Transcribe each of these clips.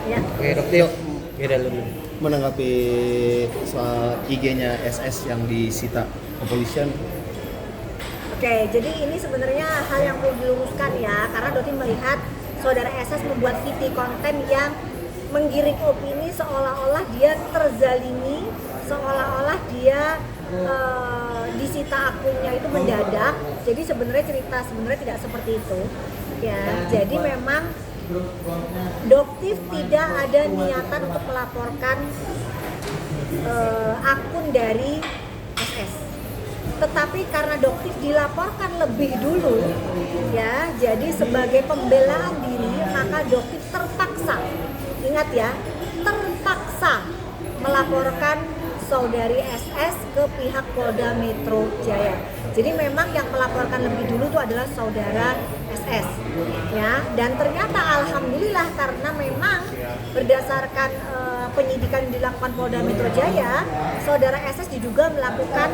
Ya. Oke, Dokter. Kira dulu. Menanggapi soal IG-nya SS yang disita kepolisian. Oke, jadi ini sebenarnya hal yang perlu diluruskan ya, karena Doti melihat saudara SS membuat VT konten yang menggiring opini seolah-olah dia terzalimi, seolah-olah dia disita akunnya itu mendadak. Jadi sebenarnya cerita tidak seperti itu. Ya, jadi memang Doktif tidak ada niatan untuk melaporkan akun dari SS. Tetapi karena Doktif dilaporkan lebih dulu, ya, jadi sebagai pembelaan diri maka Doktif terpaksa, ingat ya, terpaksa melaporkan saudari SS ke pihak Polda Metro Jaya. Jadi memang yang melaporkan lebih dulu itu adalah saudara SS, ya. Dan ternyata alhamdulillah karena memang berdasarkan penyidikan yang dilakukan Polda Metro Jaya, saudara SS diduga melakukan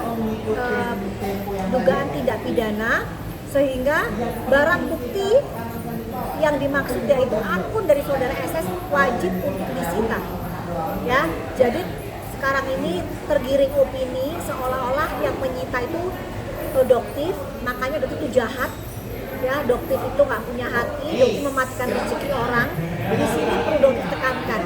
dugaan tindak pidana sehingga barang bukti yang dimaksud yaitu akun dari saudara SS wajib untuk disita, ya. Jadi sekarang ini tergiring opini seolah-olah yang menyita itu Doktif, makanya Doktif itu jahat, ya. Doktif itu nggak punya hati, Doktif mematikan rezeki orang. Di sini perlu Doktif tekankan,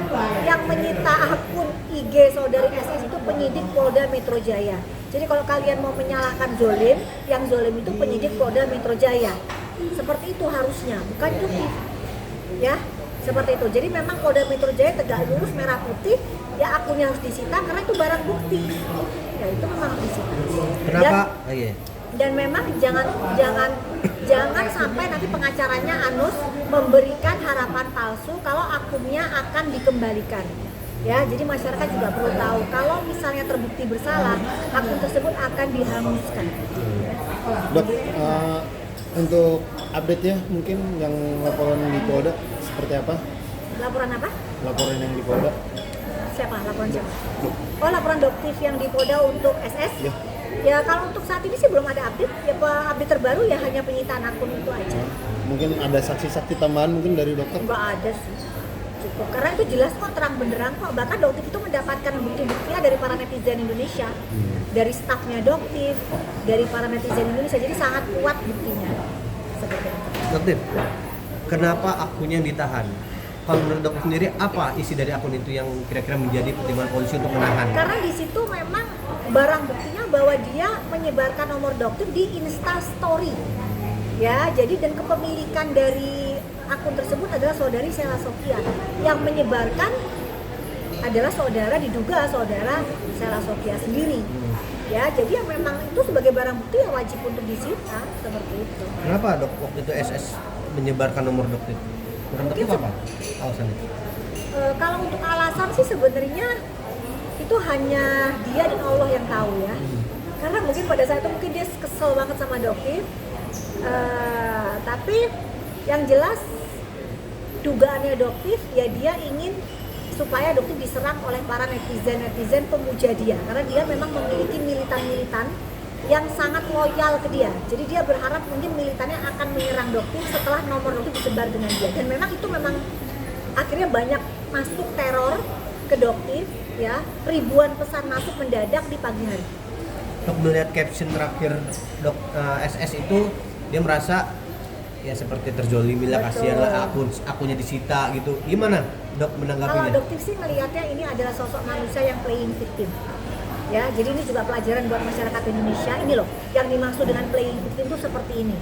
yang menyita akun IG saudari SS itu penyidik Polda Metro Jaya. Jadi kalau kalian mau menyalahkan zolim, yang zolim itu penyidik Polda Metro Jaya. Seperti itu harusnya, bukan Doktif, ya. Seperti itu. Jadi memang Polda Metro Jaya tegak lurus merah putih, ya akunnya harus disita karena itu barang bukti. Ya itu memang harus disita. Kenapa? Dan memang jangan sampai nanti pengacaranya Anus memberikan harapan palsu kalau akunnya akan dikembalikan. Ya, jadi masyarakat juga perlu tahu kalau misalnya terbukti bersalah, akun tersebut akan dihanguskan. Dok, untuk update ya mungkin yang laporan di Polda seperti apa? Laporan apa? Laporan yang di Polda. Siapa? Laporan siapa? Oh, laporan Doktif yang di Polda untuk SS? Ya. Ya kalau untuk saat ini sih belum ada update. Ya update terbaru ya hanya penyitaan akun itu aja. Mungkin ada saksi-saksi tambahan mungkin dari dokter? Enggak ada sih. Cukup. Karena itu jelas kok, terang benderang kok. Bahkan Doktif itu mendapatkan bukti-buktinya dari para netizen Indonesia. Dari stafnya Doktif, dari para netizen Indonesia. Jadi sangat kuat buktinya. Seperti itu. Dokter. Kenapa akunnya ditahan? Kalau menurut Dokter sendiri apa isi dari akun itu yang kira-kira menjadi pertimbangan polisi untuk menahan? Karena di situ memang barang buktinya bahwa dia menyebarkan nomor Doktif di Insta Story. Ya, jadi dan kepemilikan dari akun tersebut adalah saudari Sheila Sofia. Yang menyebarkan adalah diduga saudara Sheila Sofia sendiri. Ya, jadi yang memang itu sebagai barang bukti yang wajib untuk disita seperti itu. Kenapa Dok waktu itu SS menyebarkan nomor Dokter? Menurut Dokter apa alasannya? Kalau untuk alasan sih sebenarnya itu hanya dia dan Allah yang tahu ya. Karena mungkin pada saat itu mungkin dia kesel banget sama Doktif. Tapi yang jelas dugaannya Doktif ya dia ingin supaya Doktif diserang oleh para netizen pemuja dia. Karena dia memang memiliki militan-militan yang sangat loyal ke dia. Jadi dia berharap mungkin militannya akan menyerang Doktif setelah nomor Doktif disebar dengan dia. Dan memang itu memang akhirnya banyak masuk teror ke Doktif, ya. Ribuan pesan masuk mendadak di pagi hari. Dok melihat caption terakhir SS itu dia merasa ya seperti terzolimi lah, kasihan lah akunnya disita gitu. Gimana Dok menanggapinya? Kalau Doktif sih melihatnya ini adalah sosok manusia yang playing victim. Ya, jadi ini juga pelajaran buat masyarakat Indonesia. Ini loh, yang dimaksud dengan playing victim itu seperti ini.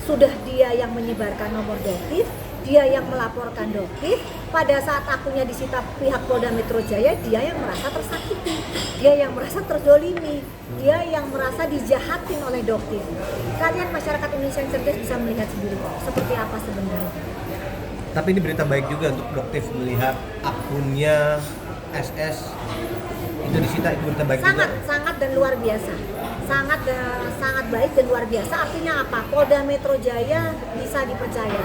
Sudah dia yang menyebarkan nomor Doktif, dia yang melaporkan Doktif, pada saat akunnya disita pihak Polda Metro Jaya, dia yang merasa tersakiti, dia yang merasa terzolimi, dia yang merasa dijahatin oleh Doktif. Kalian masyarakat Indonesia yang cerdas bisa melihat sendiri seperti apa sebenarnya. Tapi ini berita baik juga untuk Doktif melihat akunnya SS itu disita, itu berita baik sangat, juga. Sangat dan luar biasa. Sangat baik dan luar biasa. Artinya apa? Polda Metro Jaya bisa dipercaya.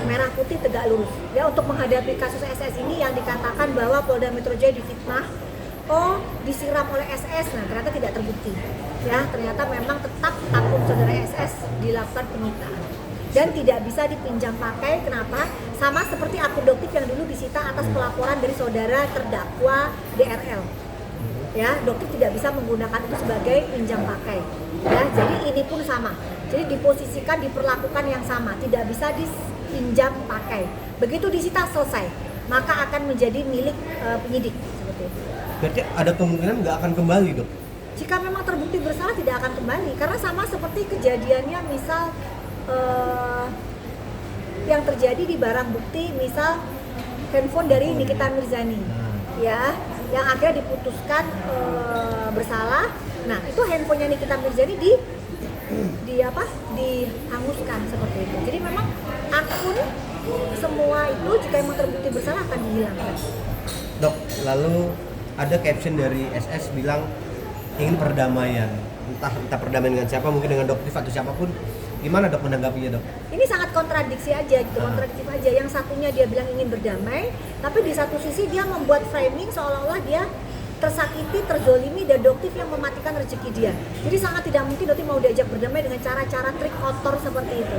Merah putih tegak lurus. Ya, untuk menghadapi kasus SS ini yang dikatakan bahwa Polda Metro Jaya difitnah, disiram oleh SS, nah ternyata tidak terbukti. Ya, ternyata memang tetap akun saudara SS dilakukan penyitaan. dan tidak bisa dipinjam pakai. Kenapa? Sama seperti akun doktif yang dulu disita atas pelaporan dari saudara terdakwa DRL. Ya, dokter tidak bisa menggunakan itu sebagai pinjam pakai. Ya, jadi ini pun sama. Jadi diposisikan, diperlakukan yang sama, tidak bisa dipinjam pakai. Begitu disita selesai, maka akan menjadi milik penyidik seperti itu. Berarti ada kemungkinan nggak akan kembali, Dok? Jika memang terbukti bersalah tidak akan kembali, karena sama seperti kejadiannya misal yang terjadi di barang bukti, misal handphone dari Nikita Mirzani, ya, yang akhirnya diputuskan bersalah. Nah, itu handphonenya Nikita Mirzani dihanguskan seperti itu. Jadi memang akun semua itu jika memang terbukti bersalah akan dihilangkan. Dok, lalu ada caption dari SS bilang ingin perdamaian. Entah perdamaian dengan siapa, mungkin dengan dokter atau siapapun. Gimana Dok menanggapinya, Dok? Ini sangat kontradiksi aja gitu, kontradiktif aja. Yang satunya dia bilang ingin berdamai, tapi di satu sisi dia membuat framing seolah-olah dia tersakiti, terzolimi, dan doktif yang mematikan rezeki dia. Jadi sangat tidak mungkin doktif mau diajak berdamai dengan cara-cara trik kotor seperti itu.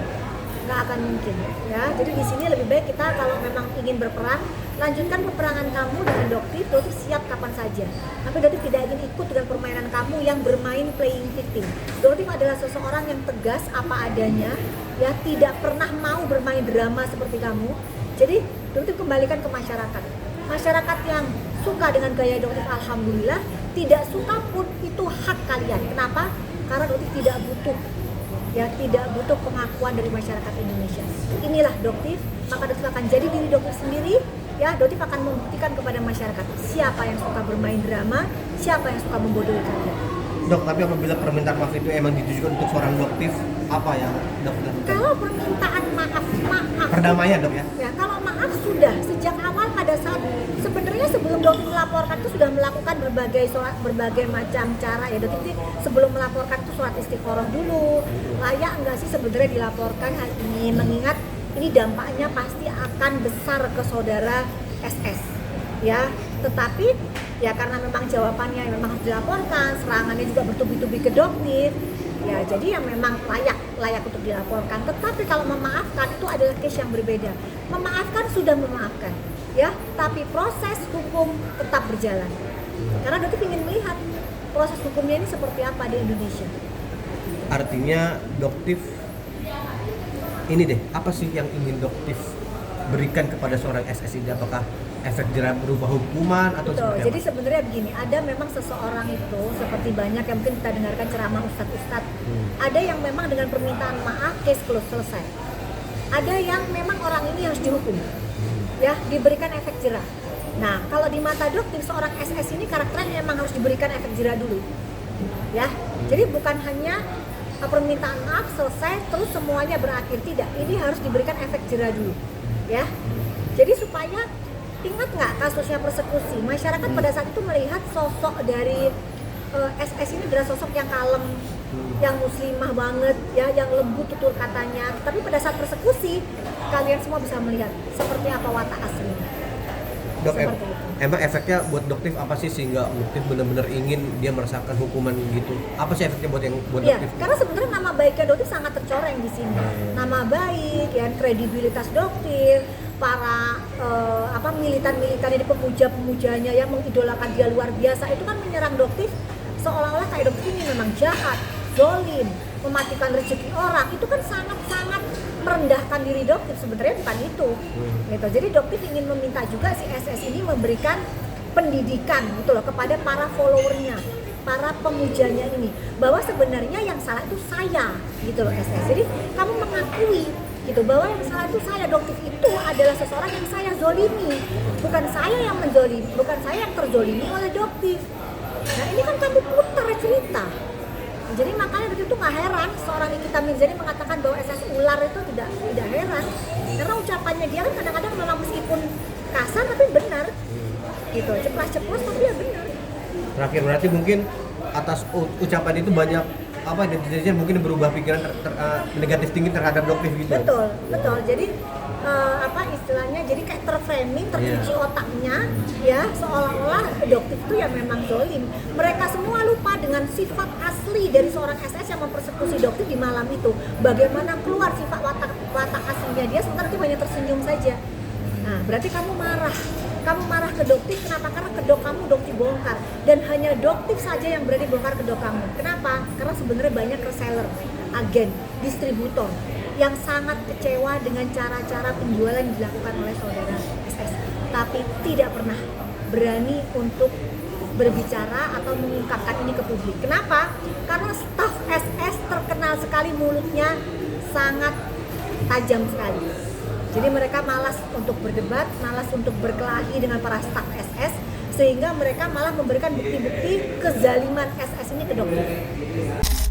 Nggak akan mungkin, ya. Jadi di sini lebih baik kita kalau memang ingin berperang, lanjutkan peperangan kamu dengan doktif siap kapan saja. Tapi doktif tidak ingin ikut dengan permainan kamu yang bermain playing victim. Doktif adalah seseorang yang tegas apa adanya, ya, tidak pernah mau bermain drama seperti kamu. Jadi doktif kembalikan ke masyarakat. Masyarakat yang suka dengan gaya doktif, alhamdulillah. Tidak suka pun itu hak kalian. Kenapa? Karena doktif tidak butuh, ya, tidak butuh pengakuan dari masyarakat Indonesia. Inilah doktif, maka doktif akan jadi diri doktif sendiri, ya. Doktif akan membuktikan kepada masyarakat siapa yang suka bermain drama, siapa yang suka membodohi kalian. Dok, tapi apabila permintaan maaf itu emang ditujukan untuk seorang doktif, apa yang Dok lakukan? Kalau permintaan maaf Perdamaian, Dok, ya? Ya, kalau maaf sudah sejak awal pada saat sebenarnya sebelum dokter melaporkan itu sudah melakukan berbagai macam cara, ya. Dokter sebelum melaporkan itu sholat istiqoroh dulu, layak enggak sih sebenarnya dilaporkan hal ini, mengingat ini dampaknya pasti akan besar ke saudara SS, ya. Tetapi ya karena memang jawabannya memang harus dilaporkan, serangannya juga bertubi-tubi ke dokter, ya, jadi yang memang layak untuk dilaporkan. Tetapi kalau memaafkan itu adalah case yang berbeda. Memaafkan sudah memaafkan, ya, tapi proses hukum tetap berjalan. Karena dokter ingin melihat proses hukumnya ini seperti apa di Indonesia. Artinya doktif ini deh, apa sih yang ingin doktif berikan kepada seorang SS ini? Apakah efek jerah berupa hukuman atau Betul. seperti Jadi apa? sebenarnya begini, ada memang seseorang itu seperti banyak yang mungkin kita dengarkan ceramah ustadz-ustadz. Ada yang memang dengan permintaan maaf case close, selesai. Ada yang memang orang ini harus dihukum, ya, diberikan efek jerah. Nah, kalau di mata dokter seorang SS ini karakternya memang harus diberikan efek jerah dulu, ya. Jadi bukan hanya permintaan maaf selesai terus semuanya berakhir, tidak. Ini harus diberikan efek jerah dulu, ya. Jadi supaya ingat nggak kasusnya persekusi, masyarakat pada saat itu melihat sosok dari SS ini adalah sosok yang kalem, yang muslimah banget, ya, yang lembut tutur katanya. Tapi pada saat persekusi kalian semua bisa melihat seperti apa watak aslinya. Dok, Seperti itu. emang efeknya buat doktif apa sih sehingga doktif benar-benar ingin dia merasakan hukuman gitu? Apa sih efeknya buat Iya, doktif? karena sebenarnya nama baiknya dokter sangat tercoreng di sini. Nama baik, ya, kredibilitas dokter, para militan-militannya, pemuja-pemujanya yang mengidolakan dia luar biasa, itu kan menyerang dokter seolah-olah kayak dokter ini memang jahat, zolim, mematikan rezeki orang. Itu kan sangat-sangat merendahkan diri dokter, sebenarnya bukan itu. Gitu. Jadi dokter ingin meminta juga si SS ini memberikan pendidikan gitu loh kepada para followernya, para pemujanya ini, bahwa sebenarnya yang salah itu saya, gitu loh SS. Jadi kamu mengakui gitu bahwa yang salah itu saya, dokter itu adalah seseorang yang saya zolimi, bukan saya yang menzolimi, bukan saya yang terzolimi oleh dokter. Nah ini kan kamu putar cerita. Jadi makanya begitu itu nggak heran seorang Nikita Mirzani mengatakan bahwa SS ular itu tidak heran, karena ucapannya dia kan kadang-kadang memang meskipun kasar tapi benar, gitu, ceplas-ceplos tapi ya benar. Terakhir berarti mungkin atas ucapan itu banyak netizen mungkin berubah pikiran negatif tinggi terhadap doktif gitu. Betul. Jadi istilahnya jadi kayak terframing, tercuci otaknya, ya seolah-olah Doktif itu ya memang zolim. Mereka semua lupa dengan sifat asli dari seorang SS yang mempersekusi Doktif di malam itu. Bagaimana keluar sifat watak aslinya dia, sementara dia hanya tersenyum saja. Nah, berarti kamu marah. Kamu marah ke Doktif, kenapa? Karena kedok kamu Doktif bongkar. Dan hanya Doktif saja yang berani bongkar kedok kamu. Kenapa? Karena sebenarnya banyak reseller, agen, distributor yang sangat kecewa dengan cara-cara penjualan yang dilakukan oleh saudara SS. Tapi tidak pernah berani untuk berbicara atau mengungkapkan ini ke publik. Kenapa? Karena staf SS terkenal sekali mulutnya sangat tajam sekali. Jadi mereka malas untuk berdebat, malas untuk berkelahi dengan para staf SS, sehingga mereka malah memberikan bukti-bukti kezaliman SS ini ke Doktif.